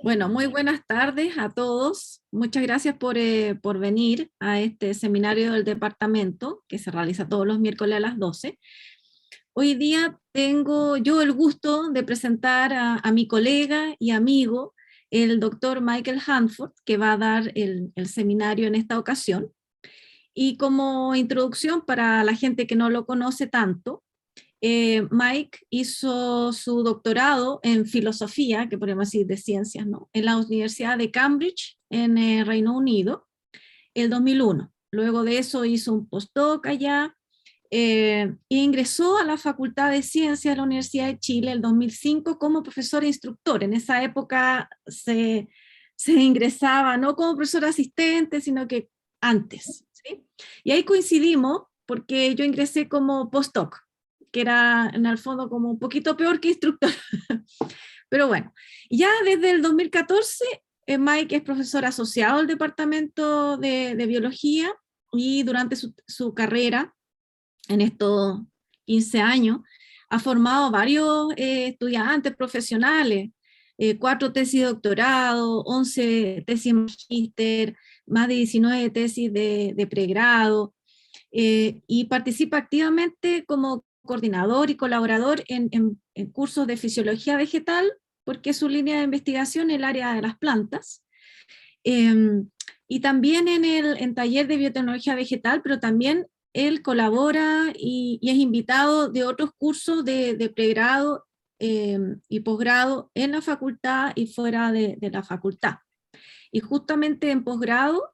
Bueno, muy buenas tardes a todos. Muchas gracias por venir a este seminario del departamento que se realiza todos los miércoles a las 12. Hoy día tengo yo el gusto de presentar a mi colega y amigo, el doctor Michael Hanford, que va a dar el seminario en esta ocasión. Y como introducción para la gente que no lo conoce tanto, Mike hizo su doctorado en filosofía, que podemos decir de ciencias, ¿no? En la Universidad de Cambridge, en Reino Unido, el 2001. Luego de eso hizo un postdoc allá e ingresó a la Facultad de Ciencias de la Universidad de Chile el 2005 como profesor e instructor. En esa época se ingresaba no como profesor asistente, sino que antes, ¿sí? Y ahí coincidimos porque yo ingresé como postdoc, que era en el fondo como un poquito peor que instructor. Pero bueno, ya desde el 2014, Mike es profesor asociado del Departamento de Biología y durante su carrera, en estos 15 años, ha formado varios estudiantes profesionales, 4 tesis de doctorado, 11 tesis de magíster, más de 19 tesis de pregrado, y participa activamente como coordinador y colaborador en cursos de fisiología vegetal, porque es su línea de investigación en el área de las plantas. Y también en taller de biotecnología vegetal, pero también él colabora y es invitado de otros cursos de pregrado y posgrado en la facultad y fuera de la facultad. Y justamente en posgrado,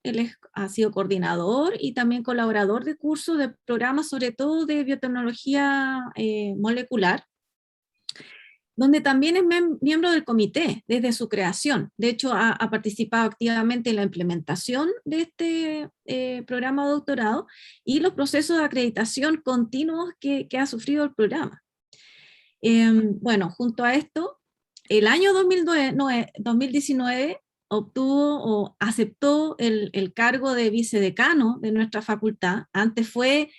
ha sido coordinador y también colaborador de cursos, de programas, sobre todo de biotecnología molecular, donde también es miembro del comité desde su creación. De hecho, ha participado activamente en la implementación de este programa de doctorado y los procesos de acreditación continuos que ha sufrido el programa. Bueno, junto a esto, el año 2019 obtuvo o aceptó el cargo de vicedecano de nuestra facultad. Antes fue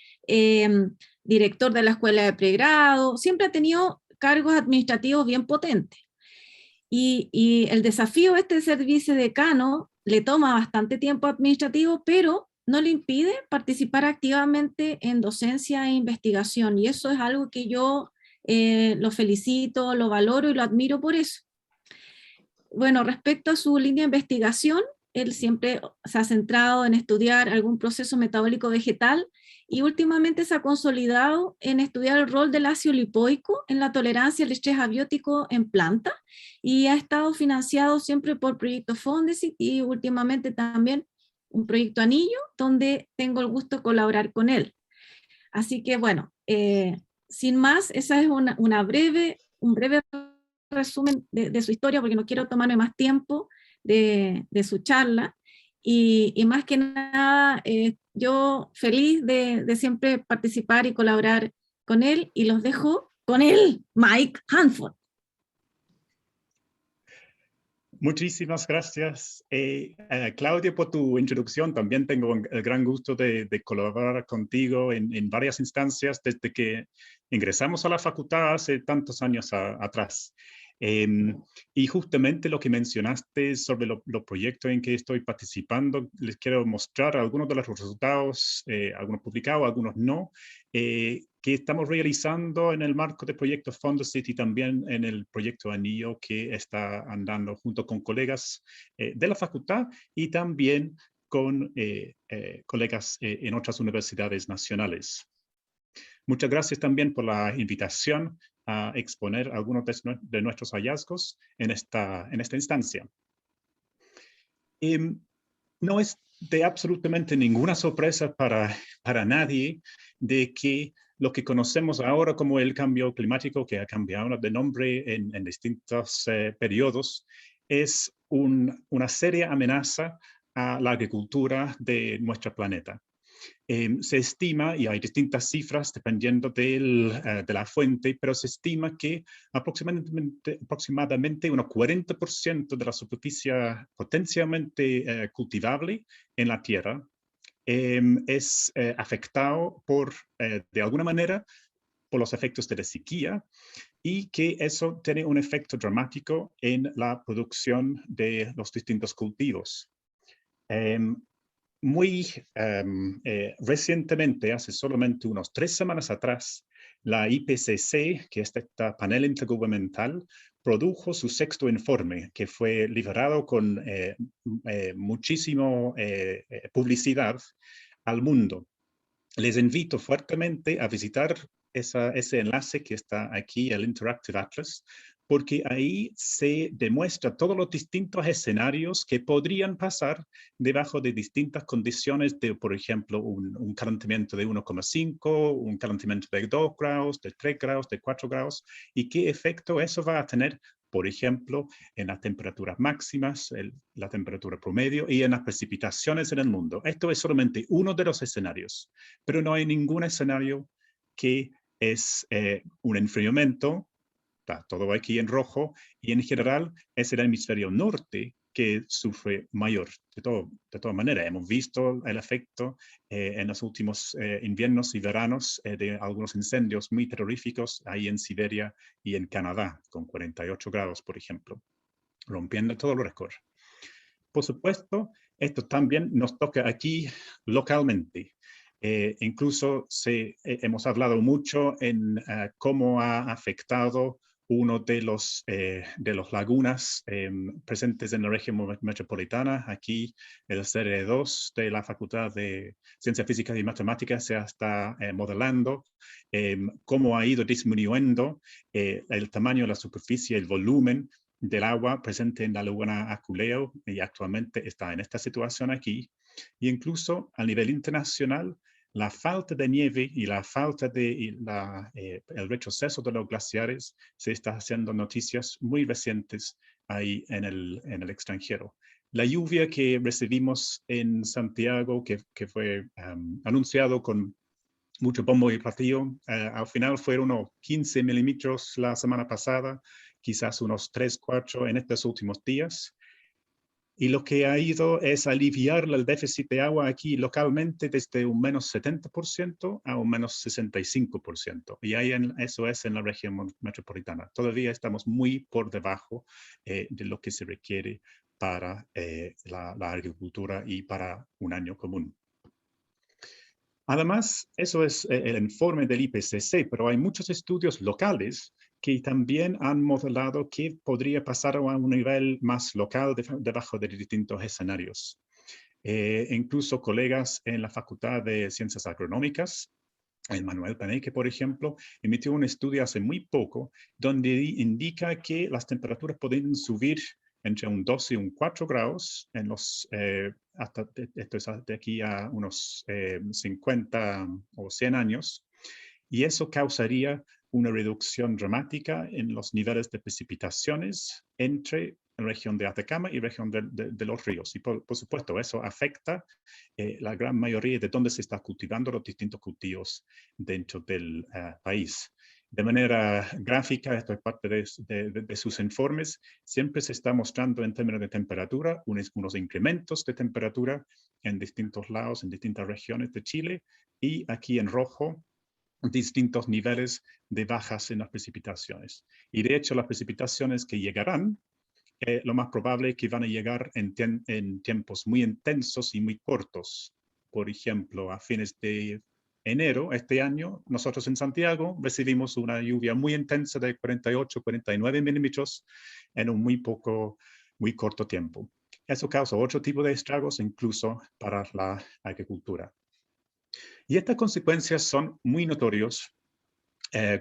director de la escuela de pregrado, siempre ha tenido cargos administrativos bien potentes. Y el desafío este de ser vicedecano le toma bastante tiempo administrativo, pero no le impide participar activamente en docencia e investigación. Y eso es algo que yo lo felicito, lo valoro y lo admiro por eso. Bueno, respecto a su línea de investigación, él siempre se ha centrado en estudiar algún proceso metabólico vegetal y últimamente se ha consolidado en estudiar el rol del ácido lipoico en la tolerancia al estrés abiótico en plantas y ha estado financiado siempre por proyectos Fondesit y últimamente también un proyecto Anillo, donde tengo el gusto de colaborar con él. Así que bueno, sin más, esa es un breve resumen de su historia, porque no quiero tomarme más tiempo de su charla. Y más que nada, yo feliz de siempre participar y colaborar con él, y los dejo con él, Mike Hanford. Muchísimas gracias, Claudia, por tu introducción. También tengo el gran gusto de colaborar contigo en varias instancias desde que ingresamos a la facultad hace tantos años atrás. Y justamente lo que mencionaste sobre los proyectos en que estoy participando, les quiero mostrar algunos de los resultados, algunos publicados, algunos no, que estamos realizando en el marco de proyectos Fondesit y también en el proyecto Anillo que está andando junto con colegas de la facultad y también con colegas en otras universidades nacionales. Muchas gracias también por la invitación a exponer algunos de nuestros hallazgos en esta instancia. No es de absolutamente ninguna sorpresa para nadie de que lo que conocemos ahora como el cambio climático, que ha cambiado de nombre en distintos periodos, es una seria amenaza a la agricultura de nuestro planeta. Se estima, y hay distintas cifras dependiendo de la fuente, pero se estima que aproximadamente unos 40% de la superficie potencialmente cultivable en la Tierra es afectado por, de alguna manera, por los efectos de la sequía y que eso tiene un efecto dramático en la producción de los distintos cultivos. Muy recientemente, hace solamente unos 3 semanas atrás, la IPCC, que es este panel intergubernamental, produjo su 6º informe, que fue liberado con muchísima publicidad al mundo. Les invito fuertemente a visitar ese enlace que está aquí, el Interactive Atlas, porque ahí se demuestra todos los distintos escenarios que podrían pasar debajo de distintas condiciones de, por ejemplo, un calentamiento de 1,5, un calentamiento de 2 grados, de 3 grados, de 4 grados, y qué efecto eso va a tener, por ejemplo, en las temperaturas máximas, la temperatura promedio y en las precipitaciones en el mundo. Esto es solamente uno de los escenarios, pero no hay ningún escenario que es un enfriamiento. Está todo aquí en rojo, y en general es el hemisferio norte que sufre mayor. De todas maneras, hemos visto el efecto en los últimos inviernos y veranos de algunos incendios muy terroríficos ahí en Siberia y en Canadá, con 48 grados, por ejemplo, rompiendo todos los récords. Por supuesto, esto también nos toca aquí localmente. Incluso hemos hablado mucho en cómo ha afectado uno de los lagunas presentes en la región metropolitana. Aquí el CRE2 de la Facultad de Ciencias Físicas y Matemáticas se está modelando cómo ha ido disminuyendo el tamaño de la superficie, el volumen del agua presente en la laguna Aculeo, y actualmente está en esta situación aquí. Y incluso a nivel internacional, la falta de nieve y la falta de el retroceso de los glaciares se está haciendo noticias muy recientes ahí en el extranjero. La lluvia que recibimos en Santiago, que fue anunciado con mucho bombo y platillo, al final fueron unos 15 milímetros la semana pasada, quizás unos 3, 4 en estos últimos días. Y lo que ha ido es aliviar el déficit de agua aquí localmente desde un menos 70% a un menos 65%. Y ahí eso es en la región metropolitana. Todavía estamos muy por debajo de lo que se requiere para la agricultura y para un año común. Además, eso es el informe del IPCC, pero hay muchos estudios locales que también han modelado qué podría pasar a un nivel más local debajo de distintos escenarios. Incluso colegas en la Facultad de Ciencias Agronómicas, el Manuel Paneque, por ejemplo, emitió un estudio hace muy poco donde indica que las temperaturas pueden subir entre un 2 y un 4 grados en los, esto es de aquí a unos 50 o 100 años, y eso causaría una reducción dramática en los niveles de precipitaciones entre la región de Atacama y la región de los ríos. Y por supuesto, eso afecta la gran mayoría de donde se está cultivando los distintos cultivos dentro del país. De manera gráfica, esto es parte de sus informes, siempre se está mostrando en términos de temperatura unos incrementos de temperatura en distintos lados, en distintas regiones de Chile, y aquí en rojo, distintos niveles de bajas en las precipitaciones. Y de hecho, las precipitaciones que llegarán, lo más probable es que van a llegar en tiempos muy intensos y muy cortos. Por ejemplo, a fines de enero este año, nosotros en Santiago recibimos una lluvia muy intensa de 48, 49 milímetros en un muy corto tiempo. Eso causa otro tipo de estragos, incluso para la agricultura. Y estas consecuencias son muy notorias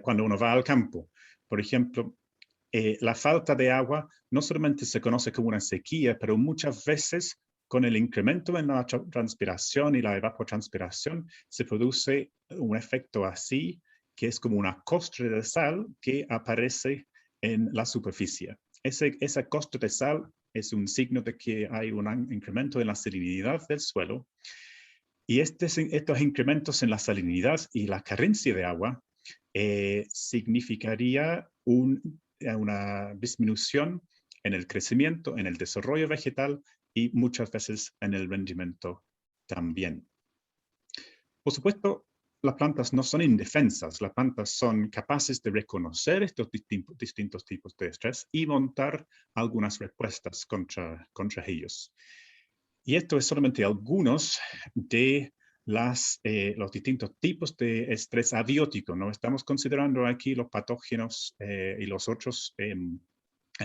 cuando uno va al campo. Por ejemplo, la falta de agua no solamente se conoce como una sequía, pero muchas veces con el incremento en la transpiración y la evapotranspiración se produce un efecto así, que es como una costra de sal que aparece en la superficie. Esa costra de sal es un signo de que hay un incremento en la salinidad del suelo, y estos incrementos en la salinidad y la carencia de agua significaría una disminución en el crecimiento, en el desarrollo vegetal y muchas veces en el rendimiento también. Por supuesto, las plantas no son indefensas, las plantas son capaces de reconocer estos distintos tipos de estrés y montar algunas respuestas contra ellos. Y esto es solamente algunos de los distintos tipos de estrés abiótico, ¿no? Estamos considerando aquí los patógenos y los otros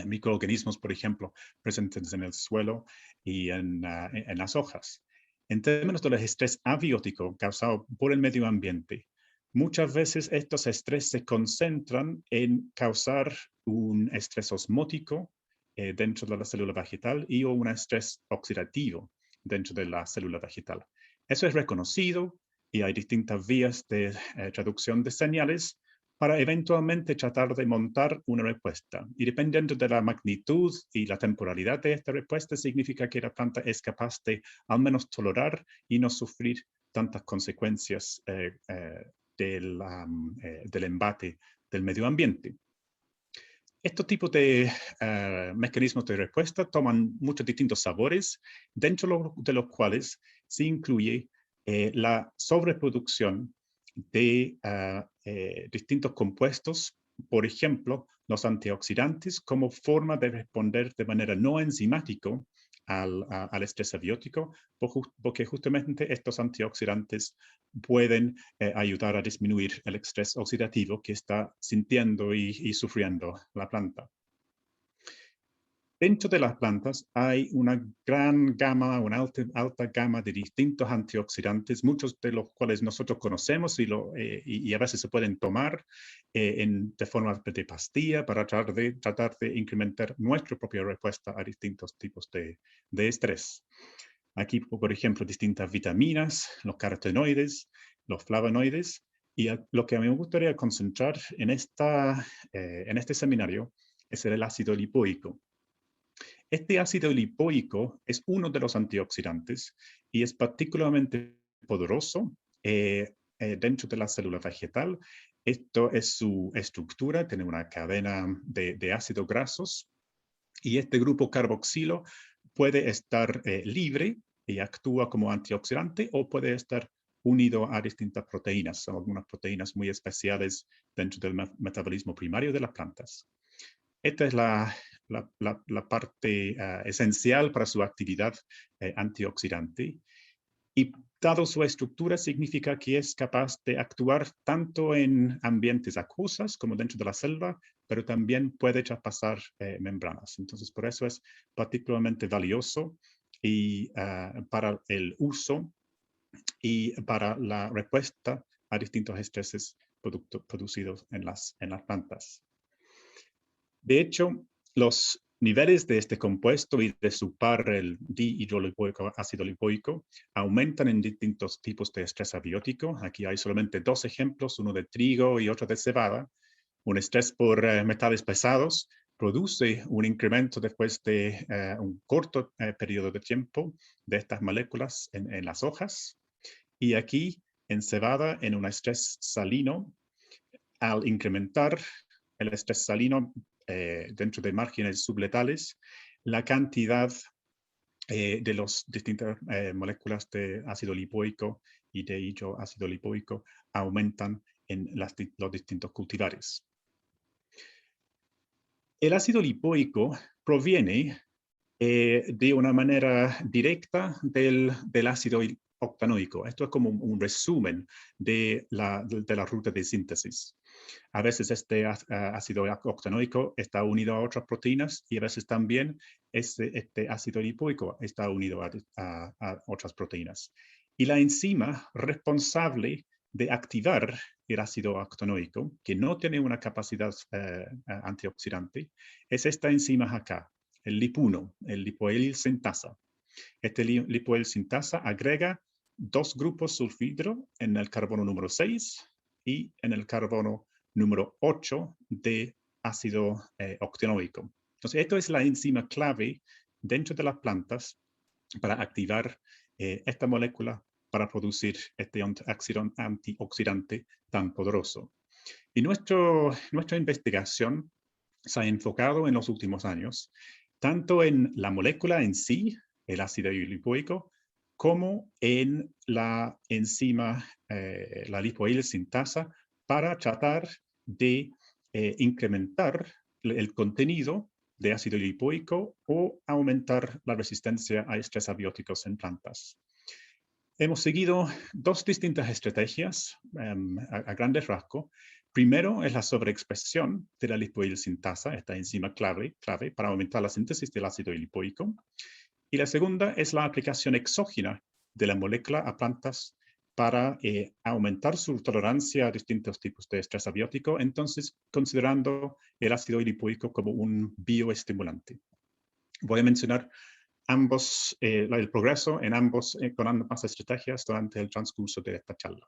microorganismos, por ejemplo, presentes en el suelo y en las hojas. En términos del estrés abiótico causado por el medio ambiente, muchas veces estos estrés se concentran en causar un estrés osmótico dentro de la célula vegetal y o un estrés oxidativo dentro de la célula vegetal. Eso es reconocido y hay distintas vías de traducción de señales para eventualmente tratar de montar una respuesta. Y dependiendo de la magnitud y la temporalidad de esta respuesta, significa que la planta es capaz de al menos tolerar y no sufrir tantas consecuencias del embate del medio ambiente. Estos tipos de mecanismos de respuesta toman muchos distintos sabores, dentro de los cuales se incluye la sobreproducción de distintos compuestos, por ejemplo, los antioxidantes, como forma de responder de manera no enzimática al estrés abiótico, porque justamente estos antioxidantes pueden ayudar a disminuir el estrés oxidativo que está sintiendo y sufriendo la planta. Dentro de las plantas hay una gran gama, una alta gama de distintos antioxidantes, muchos de los cuales nosotros conocemos y a veces se pueden tomar de forma de pastilla para tratar de incrementar nuestra propia respuesta a distintos tipos de estrés. Aquí, por ejemplo, distintas vitaminas, los carotenoides, los flavonoides, y lo que a mí me gustaría concentrar en este seminario es el ácido lipoico. Este ácido lipoico es uno de los antioxidantes y es particularmente poderoso dentro de la célula vegetal. Esto es su estructura, tiene una cadena de ácidos grasos y este grupo carboxilo puede estar libre y actúa como antioxidante o puede estar unido a distintas proteínas. Son algunas proteínas muy especiales dentro del metabolismo primario de las plantas. Esta es la parte esencial para su actividad antioxidante. Y dado su estructura, significa que es capaz de actuar tanto en ambientes acuosos como dentro de la célula, pero también puede traspasar membranas. Entonces, por eso es particularmente valioso y, para el uso y para la respuesta a distintos estreses producidos en las plantas. De hecho, los niveles de este compuesto y de su par, el dihidrolipoico, ácido lipoico, aumentan en distintos tipos de estrés abiótico. Aquí hay solamente dos ejemplos, uno de trigo y otro de cebada. Un estrés por metales pesados produce un incremento después de un corto periodo de tiempo de estas moléculas en las hojas. Y aquí, en cebada, en un estrés salino, al incrementar el estrés salino dentro de márgenes subletales, la cantidad de las distintas moléculas de ácido lipoico y de hidroácido lipoico aumentan en los distintos cultivares. El ácido lipoico proviene de una manera directa del ácido octanoico. Esto es como un resumen de la ruta de síntesis. A veces este ácido octanoico está unido a otras proteínas y a veces también este ácido lipoico está unido a otras proteínas. Y la enzima responsable de activar el ácido octanoico, que no tiene una capacidad antioxidante, es esta enzima acá, el LIP1, el lipoil sintasa. Este lipoil sintasa agrega dos grupos sulfhidro en el carbono número 6 y en el carbono número 8 de ácido octanoico. Entonces, esto es la enzima clave dentro de las plantas para activar esta molécula para producir este antioxidante tan poderoso. Y nuestra investigación se ha enfocado en los últimos años tanto en la molécula en sí, el ácido lipoico, como en la enzima, la lipoil sintasa, para tratar de incrementar el contenido de ácido lipoico o aumentar la resistencia a estrés abióticos en plantas. Hemos seguido dos distintas estrategias a grandes rasgos. Primero es la sobreexpresión de la lipoil sintasa, esta enzima clave para aumentar la síntesis del ácido lipoico. Y la segunda es la aplicación exógena de la molécula a plantas para aumentar su tolerancia a distintos tipos de estrés abiótico, entonces considerando el ácido lipoico como un bioestimulante. Voy a mencionar el progreso con ambas estrategias durante el transcurso de esta charla.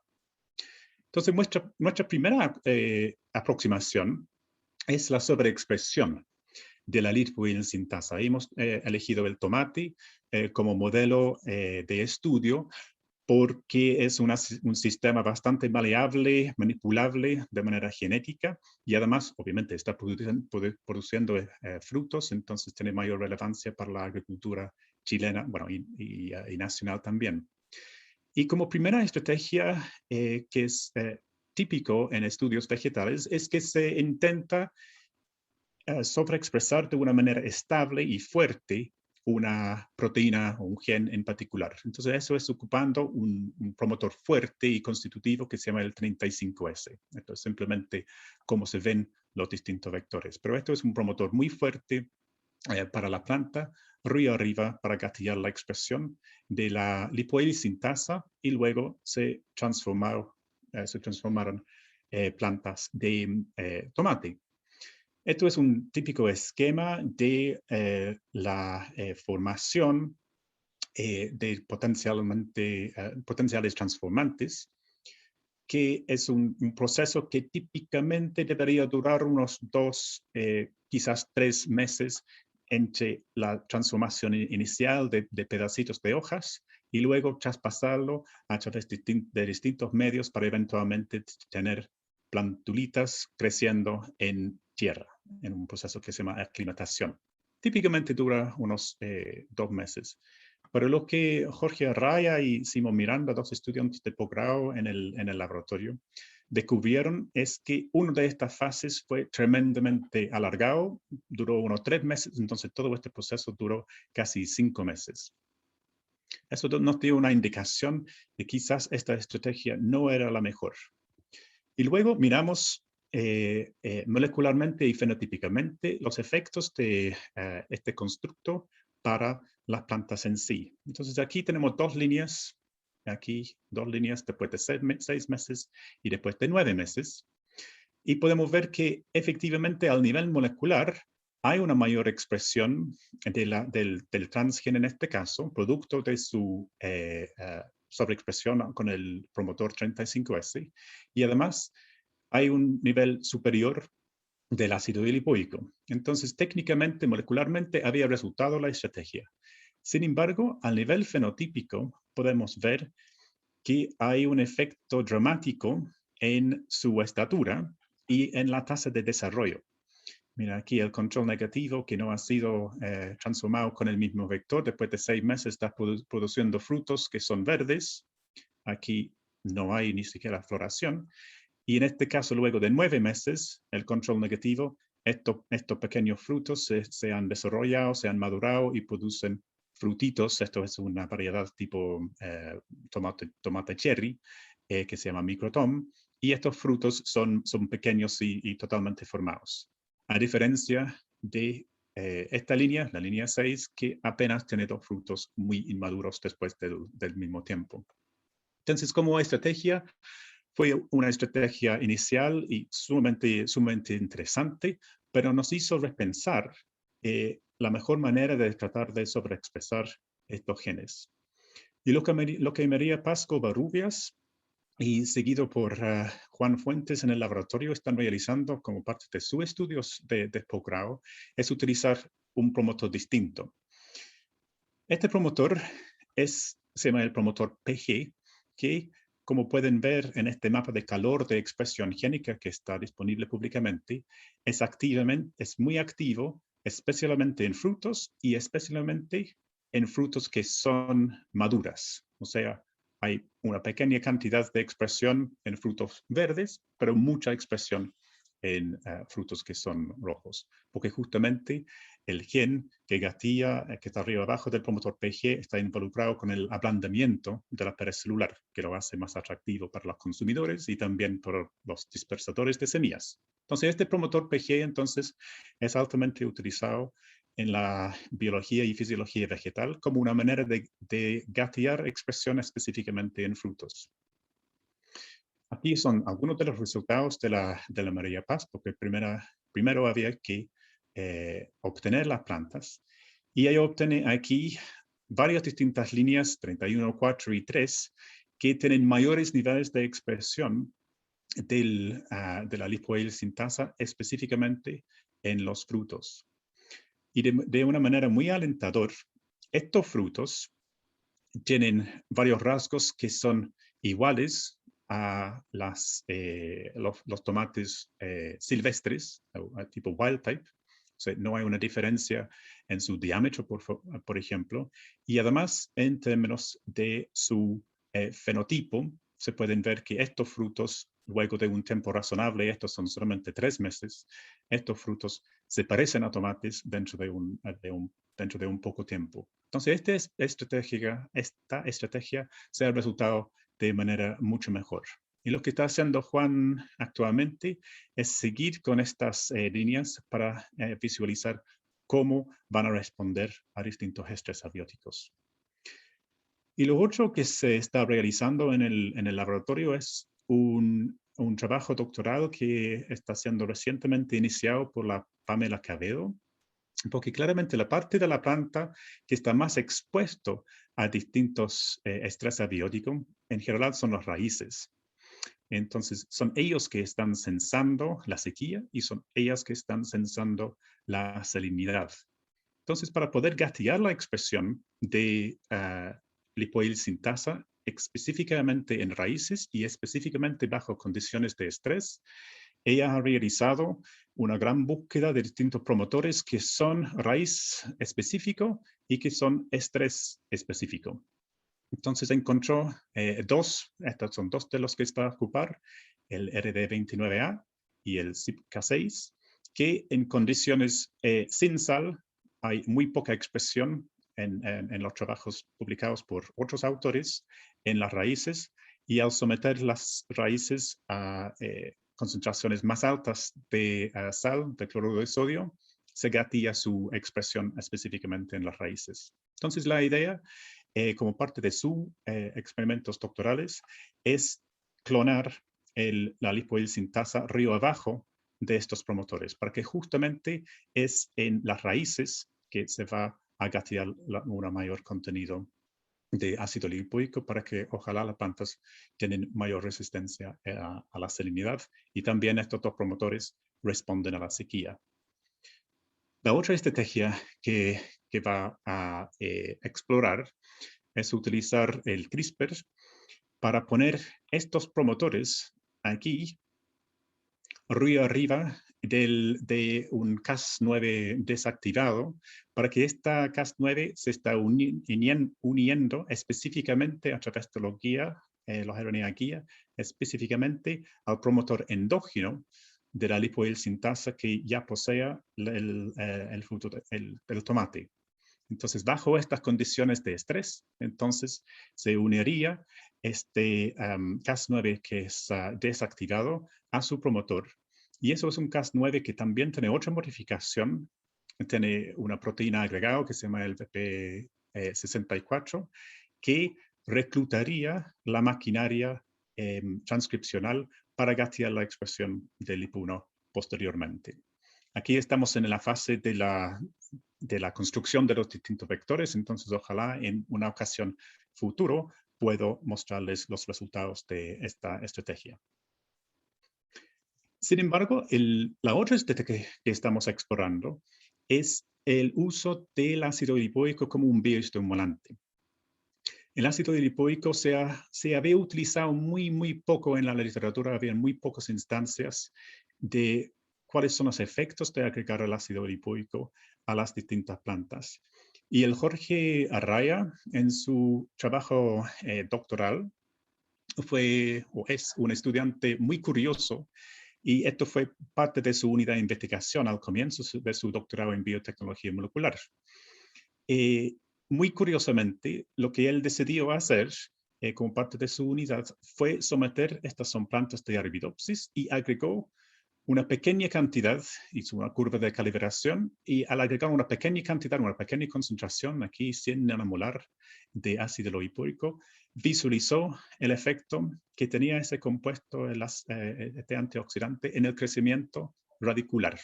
Entonces, nuestra primera aproximación es la sobreexpresión de la lipoil sintasa. Hemos elegido el tomate como modelo de estudio porque es un sistema bastante maleable, manipulable de manera genética y además, obviamente, está produciendo frutos, entonces tiene mayor relevancia para la agricultura chilena, bueno, y nacional también. Y como primera estrategia que es típico en estudios vegetales es que se intenta sobreexpresar de una manera estable y fuerte una proteína o un gen en particular. Entonces eso es ocupando un promotor fuerte y constitutivo que se llama el 35S. Esto es simplemente cómo se ven los distintos vectores. Pero esto es un promotor muy fuerte para la planta, río arriba para gatillar la expresión de la lipoil sintasa y luego se transformaron plantas de tomate. Esto es un típico esquema de la formación de potenciales transformantes, que es un proceso que típicamente debería durar unos 2, quizás 3 meses entre la transformación inicial de pedacitos de hojas y luego traspasarlo a través de distintos medios para eventualmente tener plantulitas creciendo en tierra, en un proceso que se llama aclimatación. Típicamente dura unos 2 meses. Pero lo que Jorge Arraya y Simón Miranda, dos estudiantes de posgrado en el laboratorio, descubrieron es que una de estas fases fue tremendamente alargado, duró unos 3 meses, entonces todo este proceso duró casi 5 meses. Eso nos dio una indicación de que quizás esta estrategia no era la mejor. Y luego miramos molecularmente y fenotípicamente los efectos de este constructo para las plantas en sí. Entonces aquí tenemos dos líneas después de 6 meses y después de 9 meses. Y podemos ver que efectivamente al nivel molecular hay una mayor expresión del transgen en este caso, producto de su sobreexpresión con el promotor 35S. Y además hay un nivel superior del ácido lipoico. Entonces, técnicamente, molecularmente, había resultado la estrategia. Sin embargo, a nivel fenotípico, podemos ver que hay un efecto dramático en su estatura y en la tasa de desarrollo. Mira aquí el control negativo que no ha sido transformado con el mismo vector. Después de 6 meses está produciendo frutos que son verdes. Aquí no hay ni siquiera floración. Y en este caso, luego de 9 meses, el control negativo, estos pequeños frutos se han desarrollado, se han madurado y producen frutitos. Esto es una variedad tipo tomate cherry, que se llama microtom. Y estos frutos son pequeños y totalmente formados. A diferencia de esta línea, la línea 6, que apenas tiene 2 frutos muy inmaduros después del mismo tiempo. Entonces, como estrategia, fue una estrategia inicial y sumamente interesante, pero nos hizo repensar la mejor manera de tratar de sobreexpresar estos genes. Y lo que María Paz Covarrubias y seguido por Juan Fuentes en el laboratorio están realizando como parte de sus estudios de posgrado es utilizar un promotor distinto. Este promotor se llama el promotor PG, que como pueden ver en este mapa de calor de expresión génica que está disponible públicamente, es muy activo, especialmente en frutos y especialmente en frutos que son maduras. O sea, hay una pequeña cantidad de expresión en frutos verdes, pero mucha expresión en frutos que son rojos. Porque justamente el gen que gatilla, que está arriba abajo del promotor PG, está involucrado con el ablandamiento de la pared celular, que lo hace más atractivo para los consumidores y también para los dispersadores de semillas. Entonces, este promotor PG, entonces, es altamente utilizado en la biología y fisiología vegetal como una manera de gatillar expresión específicamente en frutos. Aquí son algunos de los resultados de la María Paz, porque primero había que obtener las plantas, y ahí obtiene aquí varias distintas líneas, 31, 4 y 3, que tienen mayores niveles de expresión de la lipoil sintasa, específicamente en los frutos. Y de una manera muy alentadora, estos frutos tienen varios rasgos que son iguales a los tomates silvestres, tipo wild type. O sea, no hay una diferencia en su diámetro, por ejemplo, y además en términos de su fenotipo, se pueden ver que estos frutos, luego de un tiempo razonable, estos son solamente 3 meses, estos frutos se parecen a tomates dentro de un poco tiempo. Entonces, esta estrategia se ha resultado de manera mucho mejor. Y lo que está haciendo Juan actualmente es seguir con estas líneas para visualizar cómo van a responder a distintos estrés abióticos. Y lo otro que se está realizando en el laboratorio es un trabajo doctoral que está siendo recientemente iniciado por la Pamela Cabedo, porque claramente la parte de la planta que está más expuesto a distintos estrés abióticos, en general son las raíces. Entonces, son ellos que están sensando la sequía y son ellas que están sensando la salinidad. Entonces, para poder gatillar la expresión de lipoil sintasa específicamente en raíces y específicamente bajo condiciones de estrés, ella ha realizado una gran búsqueda de distintos promotores que son raíz específico y que son estrés específico. Entonces encontró estos son dos de los que está a ocupar, el RD29A y el CYP-K6, que en condiciones sin sal hay muy poca expresión en los trabajos publicados por otros autores en las raíces, y al someter las raíces a concentraciones más altas de sal, de cloruro de sodio, se gatilla su expresión específicamente en las raíces. Entonces la idea, como parte de sus experimentos doctorales, es clonar la lipoil sintasa río abajo de estos promotores, para que justamente es en las raíces que se va a gatillar un mayor contenido de ácido lipoico, para que ojalá las plantas tienen mayor resistencia a la salinidad, y también estos dos promotores responden a la sequía. La otra estrategia que va a explorar es utilizar el CRISPR para poner estos promotores aquí arriba de un Cas9 desactivado, para que esta Cas9 se está uniendo específicamente a través de los RNA guía, específicamente al promotor endógeno de la lipoil sintasa que ya posea el fruto del tomate. Entonces, bajo estas condiciones de estrés, entonces se uniría este Cas9 que es desactivado a su promotor. Y eso es un Cas9 que también tiene otra modificación. Tiene una proteína agregada que se llama el VP64, que reclutaría la maquinaria transcripcional para gatillar la expresión del IP1 posteriormente. Aquí estamos en la fase de la construcción de los distintos vectores, entonces ojalá en una ocasión futuro puedo mostrarles los resultados de esta estrategia. Sin embargo, la otra estrategia que estamos explorando es el uso del ácido lipoico como un bioestimulante. El ácido lipoico se había utilizado muy poco en la literatura, había muy pocas instancias de cuáles son los efectos de agregar el ácido lipoico a las distintas plantas. Y el Jorge Arraya, en su trabajo doctoral, fue o es un estudiante muy curioso, y esto fue parte de su unidad de investigación al comienzo de su doctorado en biotecnología molecular. Muy curiosamente, lo que él decidió hacer como parte de su unidad fue someter, estas son plantas de Arabidopsis, y agregó una pequeña cantidad, hizo una curva de calibración, y al agregar una pequeña cantidad, una pequeña concentración, aquí 100 nanomolar de ácido lipoico, visualizó el efecto que tenía ese compuesto, este antioxidante, en el crecimiento radicular.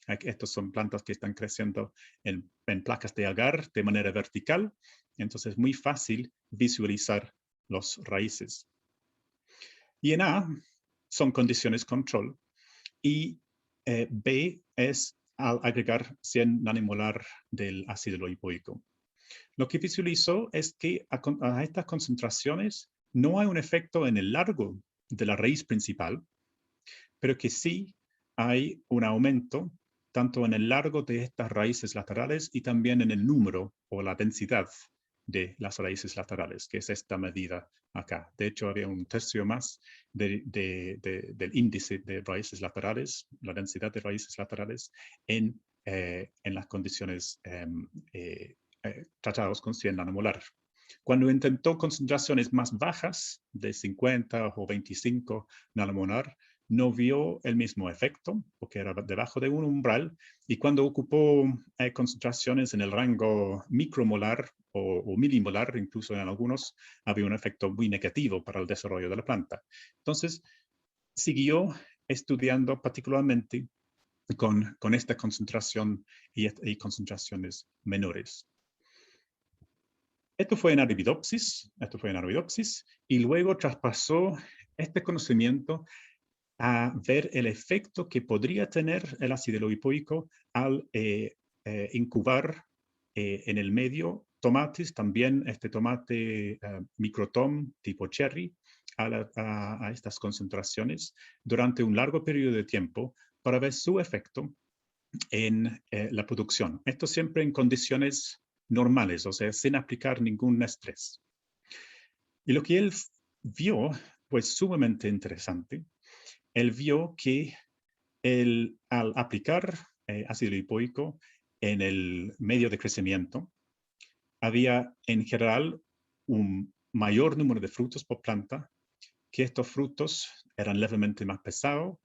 Estas son plantas que están creciendo en placas de agar de manera vertical, entonces es muy fácil visualizar las raíces. Y en A son condiciones control, y B es al agregar 100 nanomolar del ácido lipoico. Lo que visualizó es que a estas concentraciones no hay un efecto en el largo de la raíz principal, pero que sí hay un aumento tanto en el largo de estas raíces laterales y también en el número o la densidad de las raíces laterales, que es esta medida acá. De hecho, había un tercio más del índice de raíces laterales, la densidad de raíces laterales en las condiciones tratados con 100 nanomolar. Cuando intentó concentraciones más bajas, de 50 o 25 nanomolar, no vio el mismo efecto, porque era debajo de un umbral, y cuando ocupó concentraciones en el rango micromolar o milimolar, incluso en algunos, había un efecto muy negativo para el desarrollo de la planta. Entonces, siguió estudiando particularmente con esta concentración y concentraciones menores. Esto fue en Arabidopsis, y luego traspasó este conocimiento a ver el efecto que podría tener el ácido lipoico al incubar en el medio tomates, también este tomate microtom tipo cherry, a estas concentraciones durante un largo periodo de tiempo para ver su efecto en la producción. Esto siempre en condiciones normales, o sea, sin aplicar ningún estrés. Y lo que él vio fue sumamente interesante. Él vio que al aplicar ácido lipoico en el medio de crecimiento, había en general un mayor número de frutos por planta, que estos frutos eran levemente más pesados,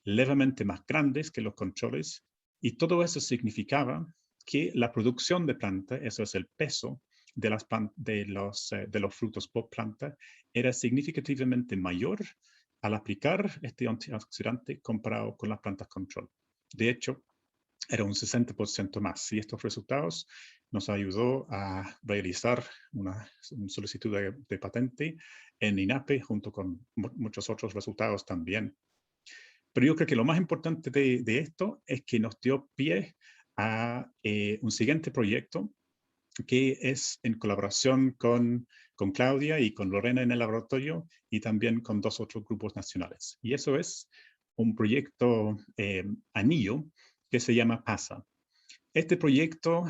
levemente más grandes que los controles, y todo eso significaba que la producción de planta, eso es el peso de los frutos por planta, era significativamente mayor al aplicar este antioxidante comparado con las plantas control. De hecho, era un 60% más, y estos resultados nos ayudó a realizar una solicitud de patente en INAPE, junto con muchos otros resultados también. Pero yo creo que lo más importante de esto es que nos dio pie a un siguiente proyecto, que es en colaboración con Claudia y con Lorena en el laboratorio, y también con 2 otros grupos nacionales. Y eso es un proyecto anillo que se llama PASA. Este proyecto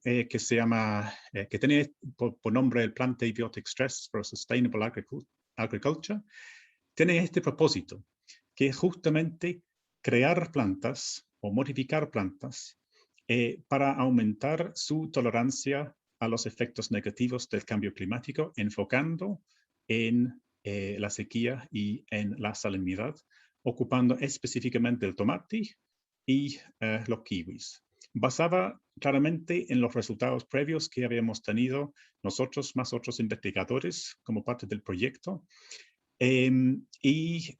que tiene por nombre el Plant Abiotic Stress for Sustainable Agriculture, tiene este propósito, que es justamente crear plantas o modificar plantas para aumentar su tolerancia a los efectos negativos del cambio climático, enfocando en la sequía y en la salinidad, ocupando específicamente el tomate y los kiwis. Basada claramente en los resultados previos que habíamos tenido nosotros más otros investigadores como parte del proyecto, y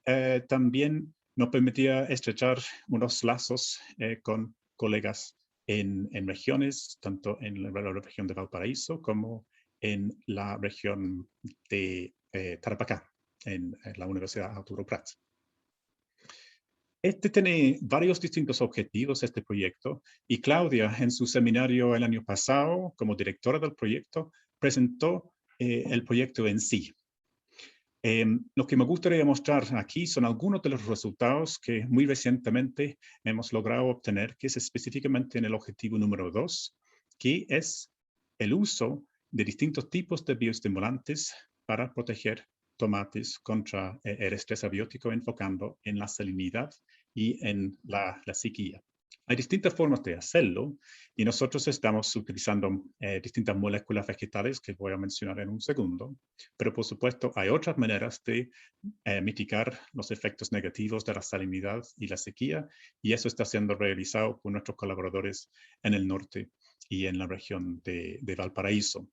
también nos permitía estrechar unos lazos con colegas en regiones, tanto en la región de Valparaíso como en la región de Tarapacá, en la Universidad Arturo Prat. Este tiene varios distintos objetivos, este proyecto, y Claudia, en su seminario el año pasado, como directora del proyecto, presentó el proyecto en sí. Lo que me gustaría mostrar aquí son algunos de los resultados que muy recientemente hemos logrado obtener, que es específicamente en el objetivo número 2, que es el uso de distintos tipos de bioestimulantes para proteger tomates contra el estrés abiótico, enfocando en la salinidad y en la sequía. Hay distintas formas de hacerlo y nosotros estamos utilizando distintas moléculas vegetales que voy a mencionar en un segundo, pero por supuesto hay otras maneras de mitigar los efectos negativos de la salinidad y la sequía, y eso está siendo realizado por nuestros colaboradores en el norte y en la región de Valparaíso.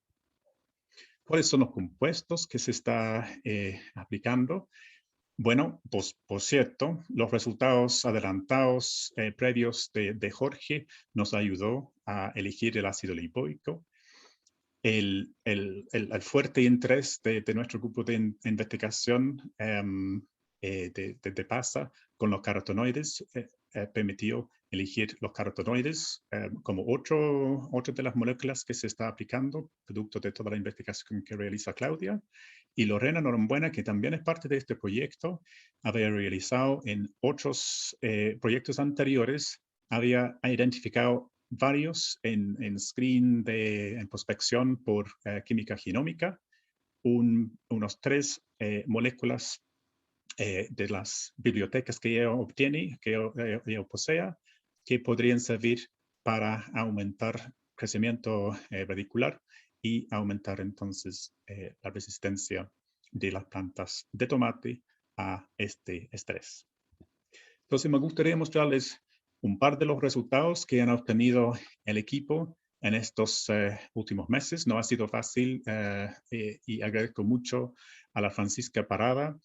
¿Cuáles son los compuestos que se está aplicando? Bueno, pues por cierto, los resultados adelantados previos de Jorge nos ayudó a elegir el ácido lipoico. El fuerte interés de nuestro grupo de investigación de PASA con los carotenoides permitió elegir los carotenoides como otra de las moléculas que se está aplicando, producto de toda la investigación que realiza Claudia. Y Lorena Norambuena, que también es parte de este proyecto, había realizado en otros proyectos anteriores, había identificado varios en screen en prospección por química genómica, unos 3 moléculas de las bibliotecas que ella obtiene, que ella posea, que podrían servir para aumentar crecimiento radicular y aumentar entonces la resistencia de las plantas de tomate a este estrés. Entonces me gustaría mostrarles un par de los resultados que han obtenido el equipo en estos últimos meses. No ha sido fácil y agradezco mucho a la Francisca Parada,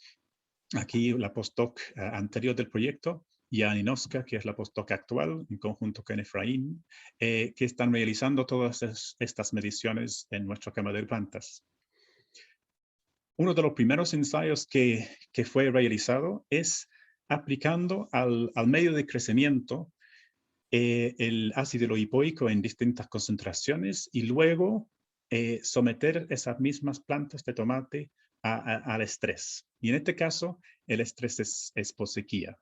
aquí la postdoc anterior del proyecto, y a Ninoska, que es la postdoc actual, en conjunto con Efraín, que están realizando todas estas mediciones en nuestra cámara de plantas. Uno de los primeros ensayos que fue realizado es aplicando al medio de crecimiento el ácido lipoico en distintas concentraciones y luego someter esas mismas plantas de tomate al estrés. Y en este caso, el estrés es por sequía.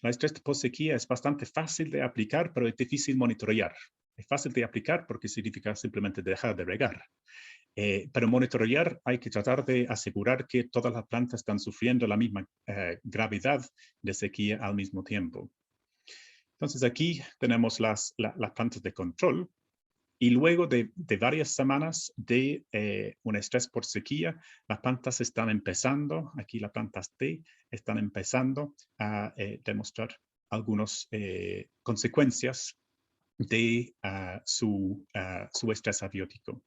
El estrés por sequía es bastante fácil de aplicar, pero es difícil monitorear. Es fácil de aplicar porque significa simplemente dejar de regar. Pero monitorear hay que tratar de asegurar que todas las plantas están sufriendo la misma gravedad de sequía al mismo tiempo. Entonces aquí tenemos las plantas de control y luego de varias semanas de un estrés por sequía, las plantas están empezando, aquí las plantas T, están empezando a demostrar algunas consecuencias de su estrés abiótico.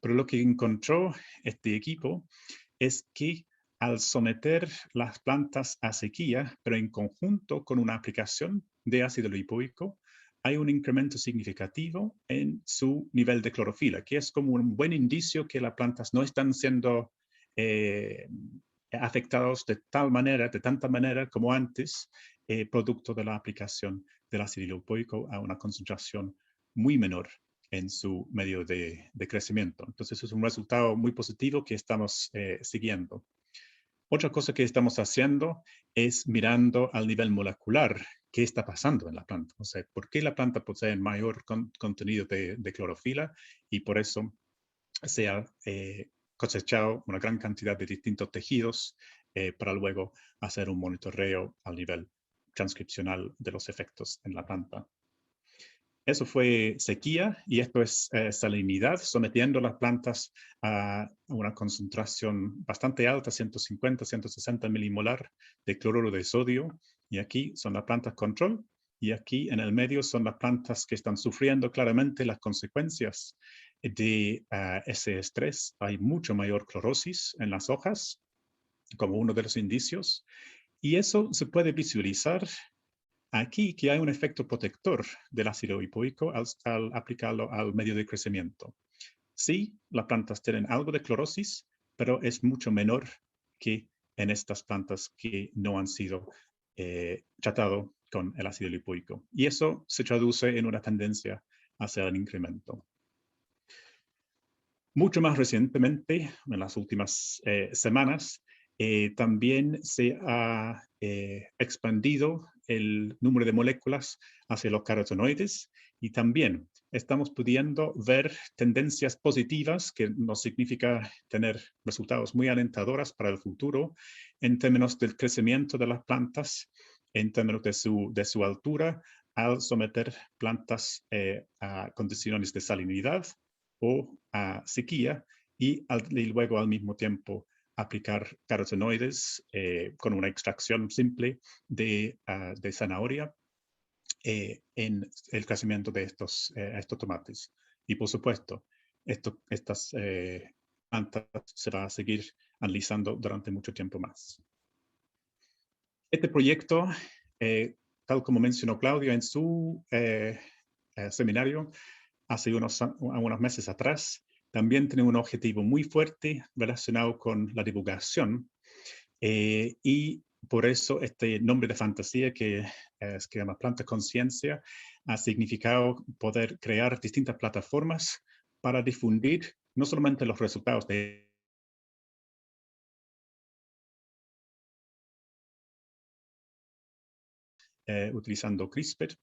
Pero lo que encontró este equipo es que al someter las plantas a sequía, pero en conjunto con una aplicación de ácido lipoico, hay un incremento significativo en su nivel de clorofila, que es como un buen indicio que las plantas no están siendo afectados de tanta manera como antes, producto de la aplicación del ácido lipoico a una concentración muy menor en su medio de crecimiento. Entonces es un resultado muy positivo que estamos siguiendo. Otra cosa que estamos haciendo es mirando al nivel molecular qué está pasando en la planta. O sea, por qué la planta posee mayor contenido de clorofila y por eso se ha cosechado una gran cantidad de distintos tejidos para luego hacer un monitoreo al nivel transcripcional de los efectos en la planta. Eso fue sequía y esto es salinidad, sometiendo las plantas a una concentración bastante alta, 150, 160 milimolar de cloruro de sodio. Y aquí son las plantas control y aquí en el medio son las plantas que están sufriendo claramente las consecuencias de ese estrés. Hay mucho mayor clorosis en las hojas, como uno de los indicios. Y eso se puede visualizar aquí que hay un efecto protector del ácido lipoico al aplicarlo al medio de crecimiento. Sí, las plantas tienen algo de clorosis, pero es mucho menor que en estas plantas que no han sido tratadas con el ácido lipoico. Y eso se traduce en una tendencia hacia el incremento. Mucho más recientemente, en las últimas semanas, También se ha expandido el número de moléculas hacia los carotenoides y también estamos pudiendo ver tendencias positivas, que nos significa tener resultados muy alentadores para el futuro en términos del crecimiento de las plantas, en términos de su altura, al someter plantas a condiciones de salinidad o a sequía y luego al mismo tiempo aplicar carotenoides con una extracción simple de zanahoria en el crecimiento de estos tomates. Y por supuesto, estas plantas se va a seguir analizando durante mucho tiempo más. Este proyecto, tal como mencionó Claudia en su seminario hace unos meses atrás, también tiene un objetivo muy fuerte relacionado con la divulgación y por eso este nombre de fantasía que se llama Planta Conciencia ha significado poder crear distintas plataformas para difundir no solamente los resultados de utilizando CRISPR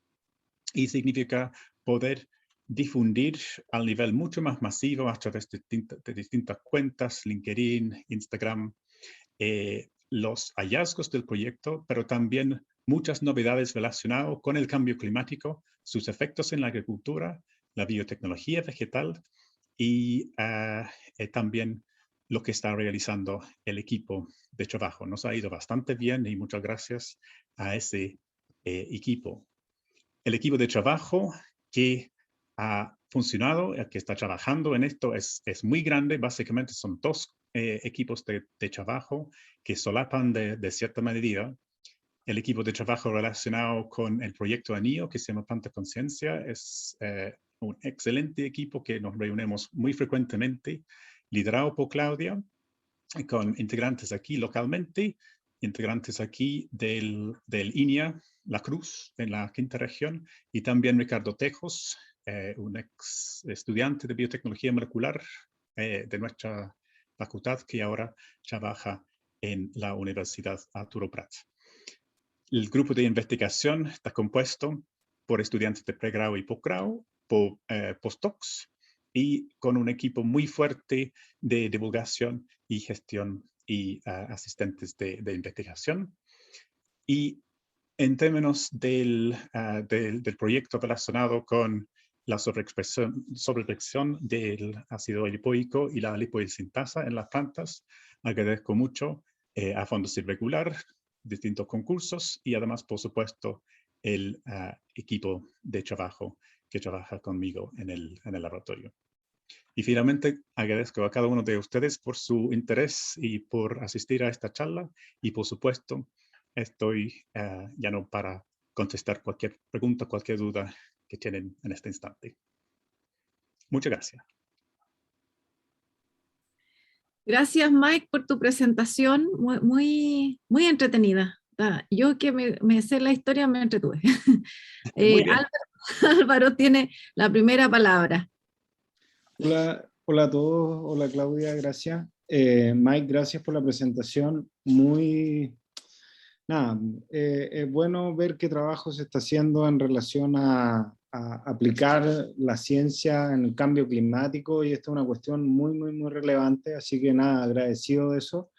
y significa poder difundir al nivel mucho más masivo a través de distintas cuentas, LinkedIn, Instagram, los hallazgos del proyecto, pero también muchas novedades relacionadas con el cambio climático, sus efectos en la agricultura, la biotecnología vegetal y también lo que está realizando el equipo de trabajo. Nos ha ido bastante bien y muchas gracias a ese equipo. El equipo de trabajo que ha funcionado, que está trabajando en esto, es muy grande. Básicamente son dos equipos de trabajo que solapan de cierta medida. El equipo de trabajo relacionado con el proyecto ANIO, que se llama Planta Conciencia, es un excelente equipo que nos reunimos muy frecuentemente, liderado por Claudia, con integrantes aquí localmente, integrantes aquí del INIA, La Cruz, en la quinta región, y también Ricardo Tejos, un ex estudiante de biotecnología molecular de nuestra facultad que ahora trabaja en la Universidad Arturo Prat. El grupo de investigación está compuesto por estudiantes de pregrado y posgrado, por postdocs, y con un equipo muy fuerte de divulgación y gestión y asistentes de investigación. Y en términos del proyecto relacionado con la sobreexpresión del ácido lipoico y la lipoidsintasa en las plantas, agradezco mucho a Fondos Irregular, distintos concursos y además, por supuesto, el equipo de trabajo que trabaja conmigo en el laboratorio. Y finalmente, agradezco a cada uno de ustedes por su interés y por asistir a esta charla. Y por supuesto, estoy ya no para contestar cualquier pregunta, cualquier duda que tienen en este instante. Muchas gracias. Gracias, Mike, por tu presentación, muy entretenida. Yo que me sé la historia me entretuve. Muy bien. Álvaro tiene la primera palabra. Hola a todos, hola Claudia, gracias. Mike, gracias por la presentación. Es bueno ver qué trabajo se está haciendo en relación a aplicar la ciencia en el cambio climático y esta es una cuestión muy relevante, así que nada, agradecido de eso.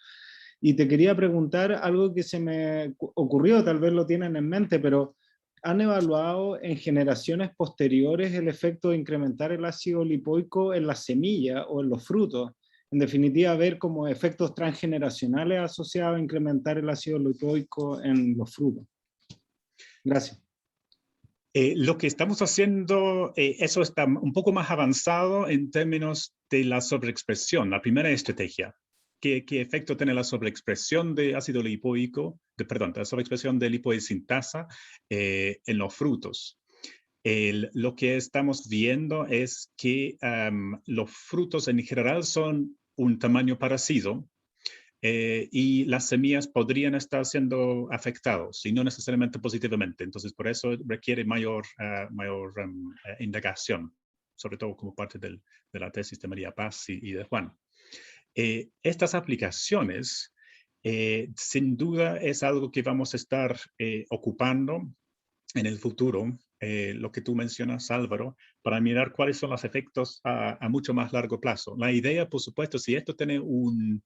Y te quería preguntar algo que se me ocurrió, tal vez lo tienen en mente, pero ¿han evaluado en generaciones posteriores el efecto de incrementar el ácido lipoico en la semilla o en los frutos? En definitiva, ver como efectos transgeneracionales asociados a incrementar el ácido lipoico en los frutos. Gracias. Lo que estamos haciendo, eso está un poco más avanzado en términos de la sobreexpresión, la primera estrategia. ¿Qué efecto tiene la sobreexpresión de ácido lipoico, la sobreexpresión de lipoidsintasa en los frutos? Lo que estamos viendo es que los frutos en general son un tamaño parecido, y las semillas podrían estar siendo afectados y no necesariamente positivamente. Entonces, por eso requiere mayor indagación, sobre todo como parte de la tesis de María Paz y de Juan. Estas aplicaciones Sin duda es algo que vamos a estar ocupando en el futuro, lo que tú mencionas, Álvaro, para mirar cuáles son los efectos a mucho más largo plazo. La idea, por supuesto, si esto tiene un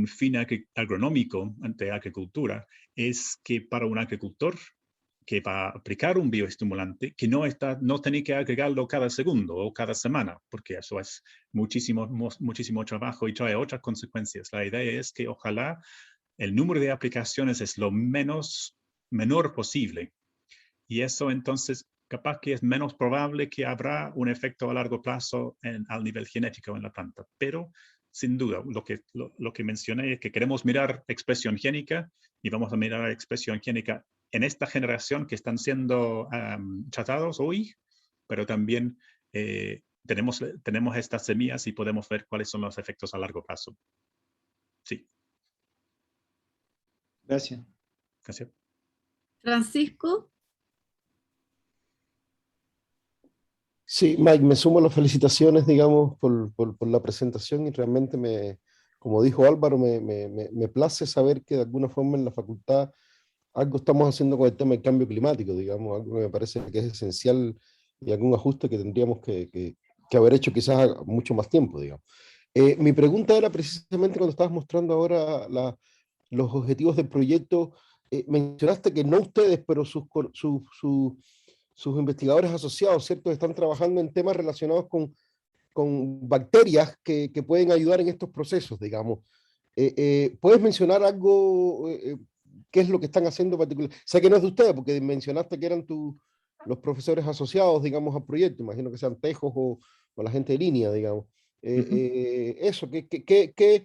fin agronómico ante agricultura, es que para un agricultor que va a aplicar un bioestimulante, que no tiene que agregarlo cada segundo o cada semana, porque eso es muchísimo trabajo y trae otras consecuencias. La idea es que ojalá el número de aplicaciones es lo menor posible. Y eso entonces capaz que es menos probable que habrá un efecto a largo plazo al nivel genético en la planta. Pero sin duda, lo que mencioné es que queremos mirar expresión génica y vamos a mirar expresión génica en esta generación que están siendo tratados hoy, pero también tenemos estas semillas y podemos ver cuáles son los efectos a largo plazo. Sí. Gracias. Gracias. Francisco. Sí, Mike, me sumo a las felicitaciones, digamos, por la presentación y realmente como dijo Álvaro, me place saber que de alguna forma en la facultad algo estamos haciendo con el tema del cambio climático, digamos, algo que me parece que es esencial y algún ajuste que tendríamos que haber hecho quizás mucho más tiempo, digamos. Mi pregunta era precisamente cuando estabas mostrando ahora los objetivos del proyecto, mencionaste que no ustedes, pero sus investigadores asociados, ¿cierto? Están trabajando en temas relacionados con bacterias que pueden ayudar en estos procesos, digamos. ¿Puedes mencionar algo, qué es lo que están haciendo en particular? Sé que no es de ustedes, porque mencionaste que eran los profesores asociados, digamos, al proyecto, imagino que sean Tejos o la gente de línea, digamos. Eso, ¿qué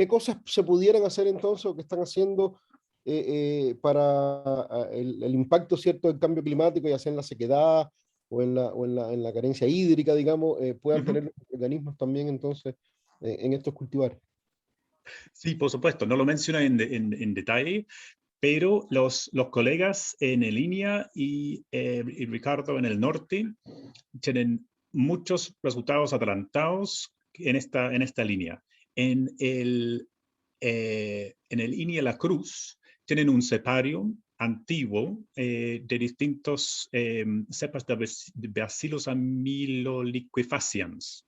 cosas se pudieran hacer entonces o que están haciendo para el impacto cierto del cambio climático, ya sea en la sequedad o en la carencia hídrica, digamos, puedan tener los organismos también entonces en estos cultivares? Sí, por supuesto, no lo mencioné en detalle, pero los colegas en línea y Ricardo en el norte tienen muchos resultados adelantados en esta línea. En el INIA La Cruz tienen un cepario antiguo de distintos cepas de Bacillus amyloliquefaciens.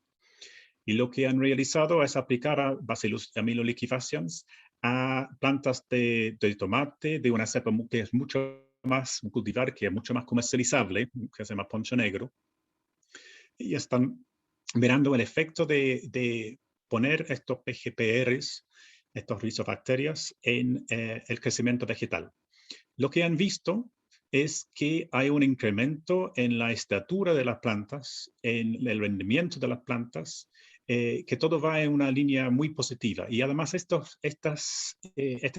Y lo que han realizado es aplicar a Bacillus amyloliquefaciens a plantas de tomate de una cepa que es mucho más cultivar, que es mucho más comercializable, que se llama poncho negro. Y están mirando el efecto de poner estos PGPRs, estos rizobacterias, en el crecimiento vegetal. Lo que han visto es que hay un incremento en la estatura de las plantas, en el rendimiento de las plantas, que todo va en una línea muy positiva. Y además este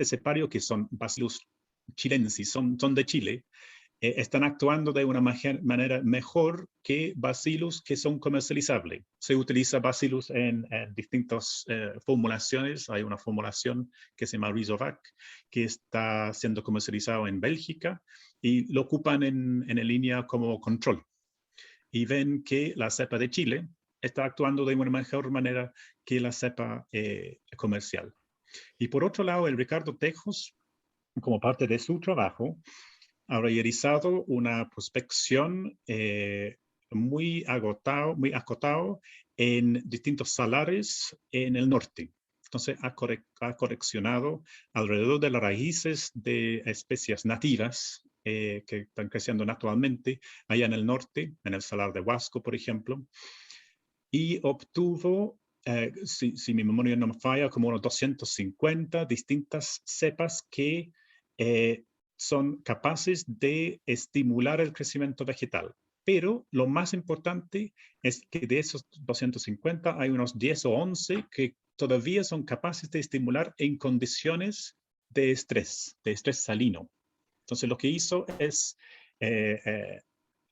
cepario, que son Bacillus chilensis, son de Chile, están actuando de una manera mejor que Bacillus que son comercializables. Se utiliza Bacillus en distintas formulaciones. Hay una formulación que se llama Rizovac, que está siendo comercializado en Bélgica y lo ocupan en línea como control. Y ven que la cepa de Chile está actuando de una mejor manera que la cepa comercial. Y por otro lado, el Ricardo Tejos, como parte de su trabajo, ha realizado una prospección muy acotado en distintos salares en el norte. Entonces ha coleccionado alrededor de las raíces de especies nativas que están creciendo naturalmente allá en el norte, en el salar de Huasco, por ejemplo, y obtuvo, si mi memoria no me falla, como unos 250 distintas cepas que son capaces de estimular el crecimiento vegetal. Pero lo más importante es que de esos 250 hay unos 10 o 11 que todavía son capaces de estimular en condiciones de estrés salino. Entonces lo que hizo es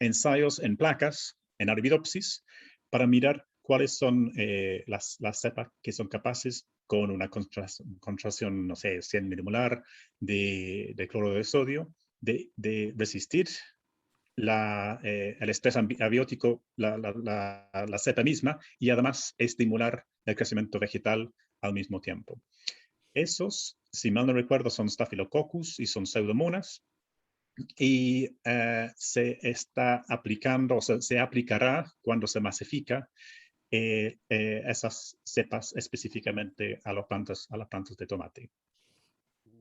ensayos en placas, en Arabidopsis, para mirar cuáles son las cepas que son capaces con una concentración, no sé, 100 milimolar de cloruro de sodio, de resistir el estrés abiótico, la cepa misma, y además estimular el crecimiento vegetal al mismo tiempo. Esos, si mal no recuerdo, son Staphylococcus y son Pseudomonas. Y se está aplicando, o sea, se aplicará cuando se masifica esas cepas específicamente a las plantas de tomate.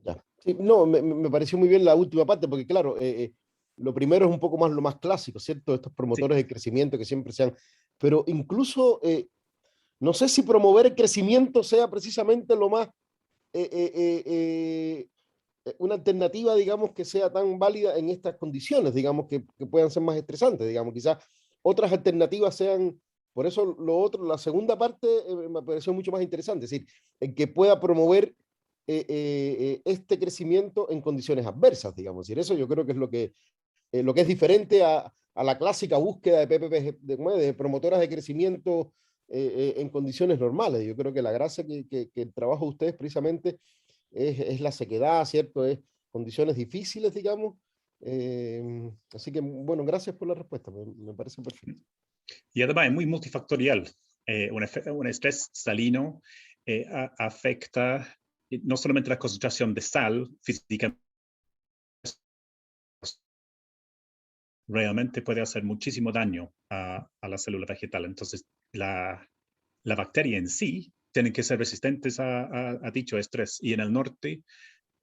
Ya. Sí, no, me pareció muy bien la última parte, porque claro, lo primero es un poco más lo más clásico, ¿cierto? Estos promotores Sí. de crecimiento que siempre sean, pero incluso no sé si promover el crecimiento sea precisamente lo más, eh, eh, eh, una alternativa, digamos, que sea tan válida en estas condiciones, digamos, que puedan ser más estresantes, digamos, quizás otras alternativas sean, por eso lo otro, la segunda parte me pareció mucho más interesante, es decir, el que pueda promover este crecimiento en condiciones adversas, digamos, y eso yo creo que es lo que es diferente a la clásica búsqueda de PPP, de promotoras de crecimiento en condiciones normales. Yo creo que la gracia que el trabajo de ustedes precisamente es la sequedad, ¿cierto? Es condiciones difíciles, digamos. Así que, bueno, gracias por la respuesta, me parece perfecto. Y además es muy multifactorial. Un estrés salino afecta no solamente la concentración de sal física, realmente puede hacer muchísimo daño a la célula vegetal. Entonces, la bacteria en sí tiene que ser resistentes a dicho estrés. Y en el norte,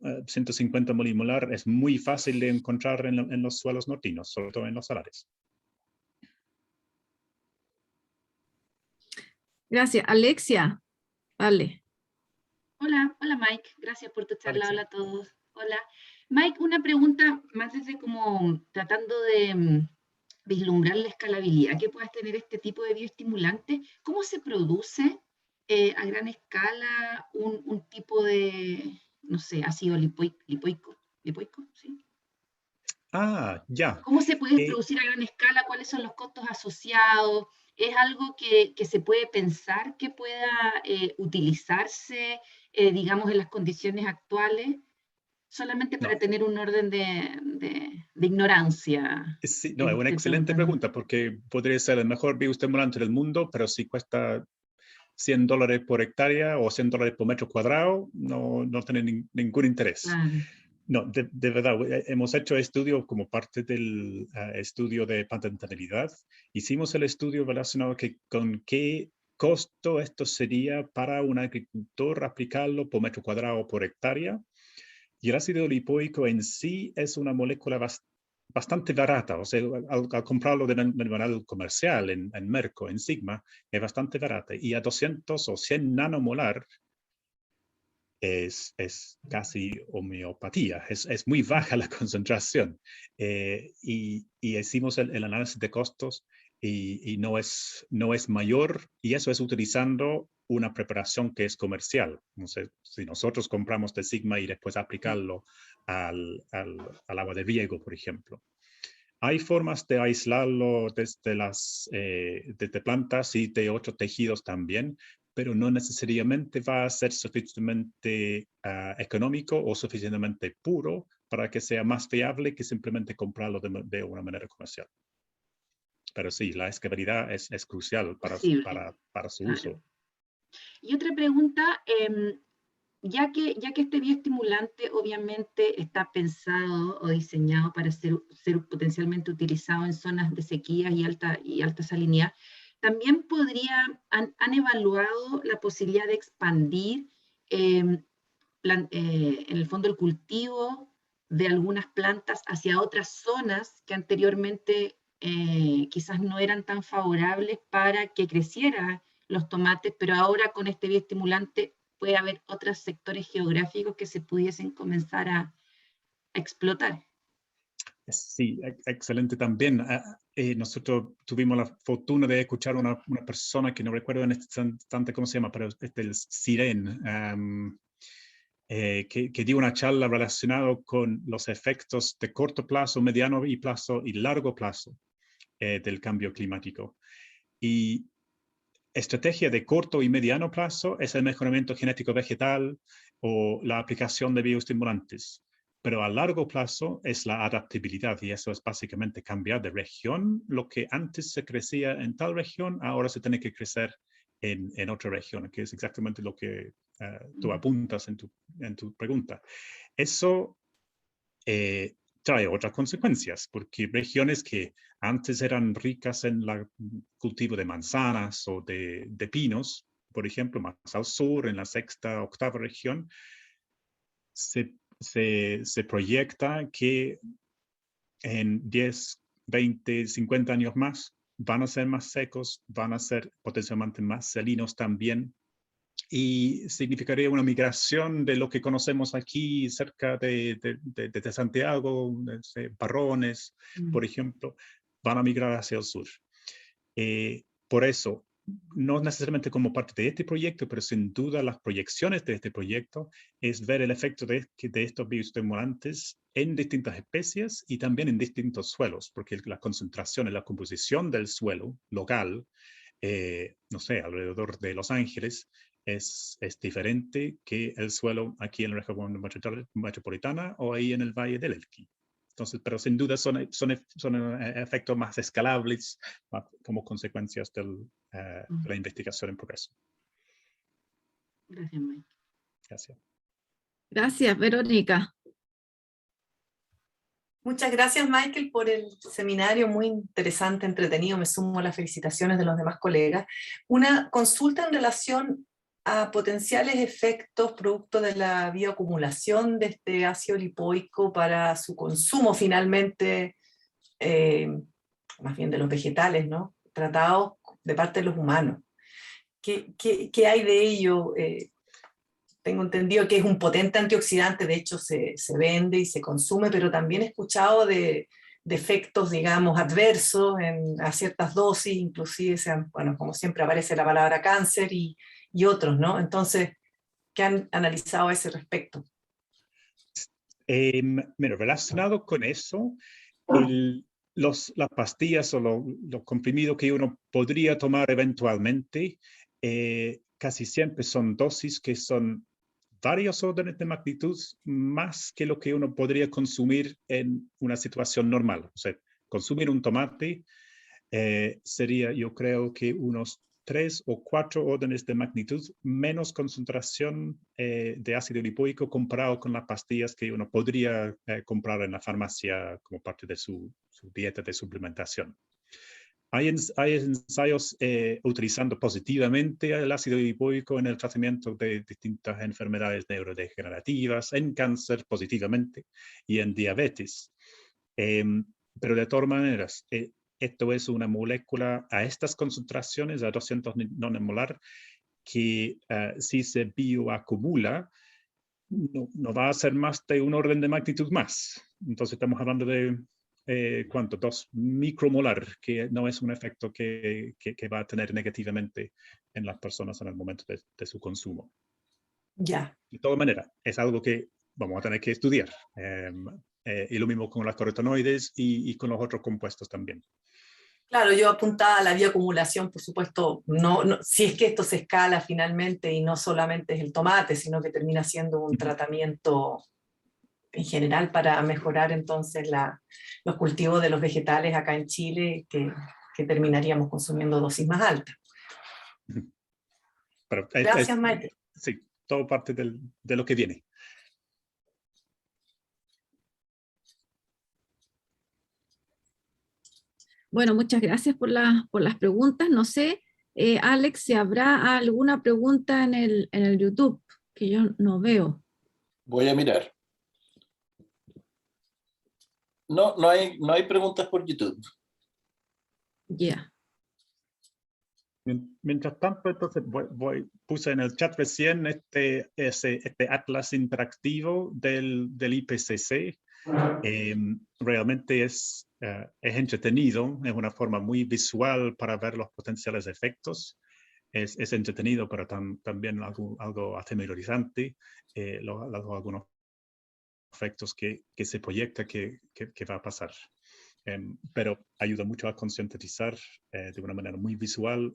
150 milimolar es muy fácil de encontrar en los suelos nortinos, sobre todo en los salares. Gracias. Alexia, vale. Hola Mike, gracias por tu charla, Alexia. hola a todos. Hola. Mike, una pregunta más desde como tratando de vislumbrar la escalabilidad que puedas tener este tipo de bioestimulante. ¿Cómo se produce a gran escala un tipo de, no sé, ácido lipoico? ¿Lipoico? ¿Sí? Ya. ¿Cómo se puede producir a gran escala? ¿Cuáles son los costos asociados? ¿Es algo que se puede pensar que pueda utilizarse, digamos, en las condiciones actuales? Solamente para No, tener un orden de ignorancia sí, no, es en una este excelente preguntando. pregunta porque podría ser el mejor bioestimulante del mundo, pero si cuesta $100 por hectárea o $100 por metro cuadrado, no tiene ningún interés. Claro. No, de verdad, hemos hecho estudio como parte del estudio de patentabilidad. Hicimos el estudio relacionado con qué costo esto sería para un agricultor aplicarlo por metro cuadrado o por hectárea. Y el ácido lipoico en sí es una molécula bastante barata. O sea, al comprarlo de manera comercial en Merco, en Sigma, es bastante barata. Y a 200 o 100 nanomolar es casi homeopatía, es muy baja la concentración. Y hicimos el análisis de costos y no es mayor, y eso es utilizando una preparación que es comercial. No sé, si nosotros compramos de Sigma y después aplicarlo al agua de riego, por ejemplo. Hay formas de aislarlo desde plantas y de otros tejidos también, pero no necesariamente va a ser suficientemente económico o suficientemente puro para que sea más fiable que simplemente comprarlo de una manera comercial. Pero sí, la escalabilidad es crucial para su Claro. uso. Y otra pregunta, ya que este bioestimulante obviamente está pensado o diseñado para ser potencialmente utilizado en zonas de sequía y alta salinidad, también han evaluado la posibilidad de expandir en el fondo el cultivo de algunas plantas hacia otras zonas que anteriormente quizás no eran tan favorables para que crecieran los tomates, pero ahora con este bioestimulante puede haber otros sectores geográficos que se pudiesen comenzar a explotar. Sí, excelente también. Nosotros tuvimos la fortuna de escuchar una persona que no recuerdo en este instante cómo se llama, pero es del Siren, que dio una charla relacionada con los efectos de corto plazo, mediano y largo plazo del cambio climático. Y estrategia de corto y mediano plazo es el mejoramiento genético vegetal o la aplicación de bioestimulantes. Pero a largo plazo es la adaptabilidad, y eso es básicamente cambiar de región. Lo que antes se crecía en tal región, ahora se tiene que crecer en otra región, que es exactamente lo que tú apuntas en tu pregunta. Eso trae otras consecuencias, porque regiones que antes eran ricas en el cultivo de manzanas o de pinos, por ejemplo, más al sur, en la sexta, octava región, se proyecta que en 10, 20, 50 años más van a ser más secos, van a ser potencialmente más salinos también, y significaría una migración de lo que conocemos aquí cerca de Santiago, Parrones, por ejemplo, van a migrar hacia el sur. Por eso, no necesariamente como parte de este proyecto, pero sin duda las proyecciones de este proyecto es ver el efecto de estos bioestimulantes en distintas especies y también en distintos suelos, porque la concentración y la composición del suelo local, no sé, alrededor de Los Ángeles, es diferente que el suelo aquí en la región metropolitana o ahí en el Valle del Elqui. Entonces, pero sin duda son efectos más escalables como consecuencias de la investigación en progreso. Gracias, Mike. Gracias. Gracias, Verónica. Muchas gracias, Michael, por el seminario muy interesante, entretenido. Me sumo a las felicitaciones de los demás colegas. Una consulta en relación a potenciales efectos producto de la bioacumulación de este ácido lipoico para su consumo finalmente, más bien de los vegetales, ¿no? Tratados de parte de los humanos. ¿Qué hay de ello? Tengo entendido que es un potente antioxidante, de hecho se vende y se consume, pero también he escuchado de efectos, digamos, adversos a ciertas dosis, inclusive, bueno, como siempre aparece la palabra cáncer y otros, ¿no? Entonces, ¿qué han analizado a ese respecto? Mira, relacionado con eso, las pastillas o los comprimidos que uno podría tomar eventualmente, casi siempre son dosis que son varios órdenes de magnitud más que lo que uno podría consumir en una situación normal. O sea, consumir un tomate sería, yo creo que unos 3 o 4 órdenes de magnitud menos concentración de ácido lipoico comparado con las pastillas que uno podría comprar en la farmacia como parte de su dieta de suplementación. Hay ensayos utilizando positivamente el ácido lipoico en el tratamiento de distintas enfermedades neurodegenerativas, en cáncer positivamente y en diabetes. Pero de todas maneras, esto es una molécula a estas concentraciones, a 200 nanomolar, que si se bioacumula, no va a ser más de un orden de magnitud más. Entonces estamos hablando de ¿cuánto? 2 micromolar, que no es un efecto que va a tener negativamente en las personas en el momento de su consumo. Ya. De todas maneras, es algo que vamos a tener que estudiar. Y lo mismo con las carotenoides y con los otros compuestos también. Claro, yo apuntaba a la bioacumulación, por supuesto, si es que esto se escala finalmente y no solamente es el tomate, sino que termina siendo un tratamiento en general para mejorar entonces los cultivos de los vegetales acá en Chile, que terminaríamos consumiendo dosis más altas. Pero gracias, Maite. Sí, todo parte de lo que viene. Bueno, muchas gracias por las preguntas. No sé, Alex, si habrá alguna pregunta en el YouTube que yo no veo. Voy a mirar. No hay preguntas por YouTube. Ya. Mientras tanto, entonces puse en el chat recién este atlas interactivo del IPCC. Realmente es entretenido, es una forma muy visual para ver los potenciales efectos. Es entretenido, pero también algo atemorizante, algunos efectos que se proyecta que va a pasar. Pero ayuda mucho a concientizar de una manera muy visual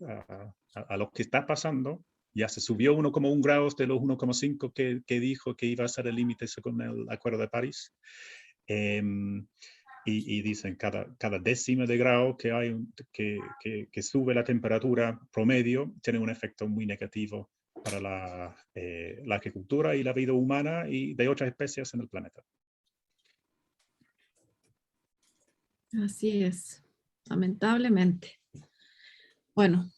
a lo que está pasando. Ya se subió 1,1 grados de los 1,5 que dijo que iba a ser el límite según el Acuerdo de París. y dicen cada décima de grado que hay que sube la temperatura promedio tiene un efecto muy negativo para la agricultura y la vida humana y de otras especies en el planeta. Así es, lamentablemente. Bueno,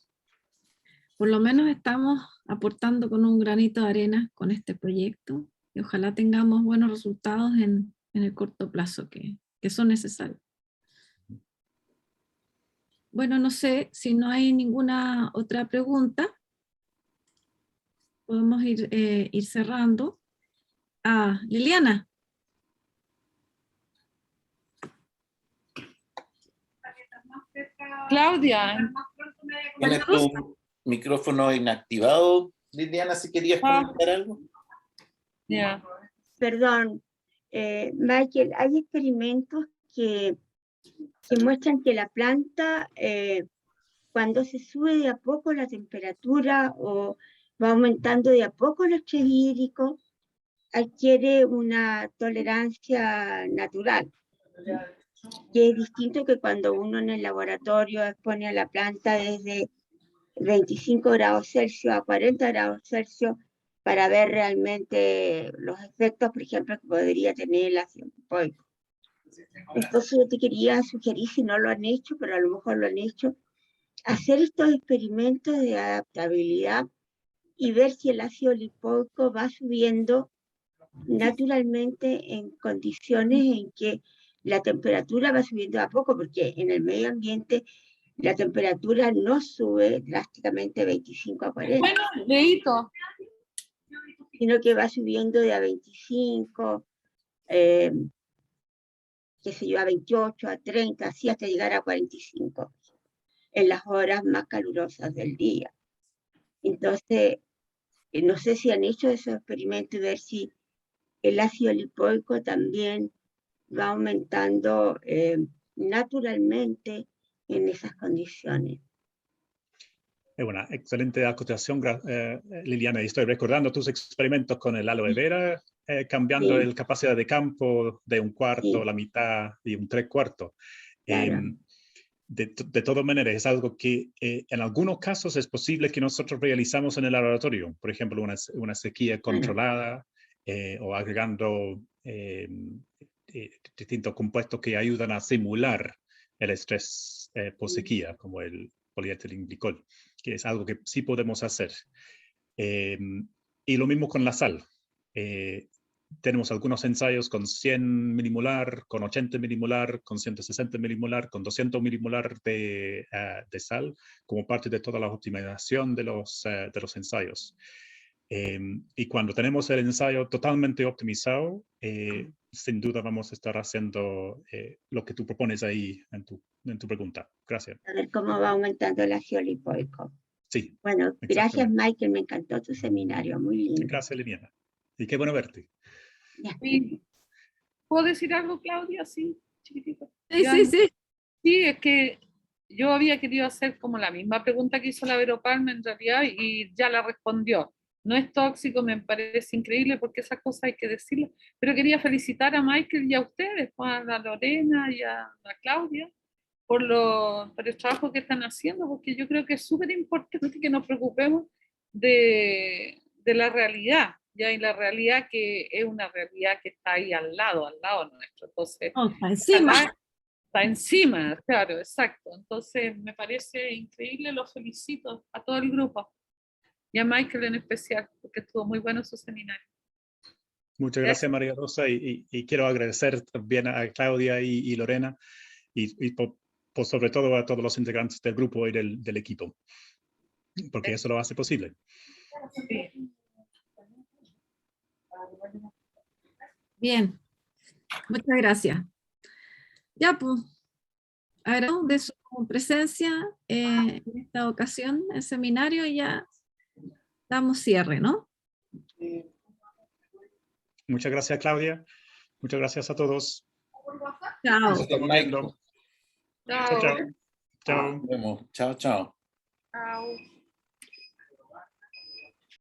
por lo menos estamos aportando con un granito de arena con este proyecto y ojalá tengamos buenos resultados en el corto plazo que son necesarios. Bueno, no sé si no hay ninguna otra pregunta. Podemos ir cerrando. Ah, Liliana. Claudia. ¿Tienes tu micrófono inactivado, Liliana, si querías comentar algo? Yeah. Perdón, Michael, hay experimentos que muestran que la planta, cuando se sube de a poco la temperatura o va aumentando de a poco el estrés hídrico, adquiere una tolerancia natural, que es distinto que cuando uno en el laboratorio expone a la planta desde 25 grados Celsius a 40 grados Celsius para ver realmente los efectos, por ejemplo, que podría tener el ácido lipoico. Entonces yo te quería sugerir, si no lo han hecho, pero a lo mejor lo han hecho, hacer estos experimentos de adaptabilidad y ver si el ácido lipoico va subiendo naturalmente en condiciones en que la temperatura va subiendo a poco, porque en el medio ambiente la temperatura no sube drásticamente 25 a 40. Bueno, leíto. Sino que va subiendo de a 25, qué sé yo, a 28, a 30, así hasta llegar a 45, en las horas más calurosas del día. Entonces, no sé si han hecho esos experimentos y ver si el ácido lipoico también va aumentando naturalmente en esas condiciones. Es una excelente acotación, Liliana. Y estoy recordando tus experimentos con el aloe vera, cambiando Sí. la capacidad de campo de un cuarto, Sí. la mitad y un tres cuartos. Claro. De todas maneras, es algo que en algunos casos es posible que nosotros realizamos en el laboratorio. Por ejemplo, una sequía controlada o agregando distintos compuestos que ayudan a simular el estrés post sequía, como el polietilenglicol, que es algo que sí podemos hacer. Y lo mismo con la sal. Tenemos algunos ensayos con 100 milimolar, con 80 milimolar, con 160 milimolar, con 200 milimolar de sal, como parte de toda la optimización de los ensayos. Y cuando tenemos el ensayo totalmente optimizado, sin duda vamos a estar haciendo lo que tú propones ahí en tu pregunta. Gracias. A ver cómo va aumentando el ácido lipoico. Sí. Bueno, gracias Michael, me encantó tu seminario, muy lindo. Gracias Liliana. Y qué bueno verte. Sí. ¿Puedo decir algo, Claudia? Sí, chiquitito. Sí. Sí, es que yo había querido hacer como la misma pregunta que hizo la Vero Palma en realidad y ya la respondió. No es tóxico, me parece increíble porque esas cosas hay que decirlo. Pero quería felicitar a Michael y a ustedes, a la Lorena y a Claudia, por el trabajo que están haciendo, porque yo creo que es súper importante que nos preocupemos de la realidad. Ya, y la realidad que es una realidad que está ahí al lado nuestro. Entonces, está encima. Está encima, claro, exacto. Entonces, me parece increíble, los felicito a todo el grupo. Y a Michael en especial, porque estuvo muy bueno su seminario. Muchas gracias, María Rosa, y quiero agradecer también a Claudia y Lorena, y por sobre todo a todos los integrantes del grupo y del equipo, porque eso lo hace posible. Sí. Bien, muchas gracias. Ya, pues, agradezco de su presencia en esta ocasión, el seminario, y ya damos cierre, ¿no? Muchas gracias, Claudia. Muchas gracias a todos. Chao. Nos estamos viendo. Chao. Chao. Nos vemos. Chao, chao. Chao.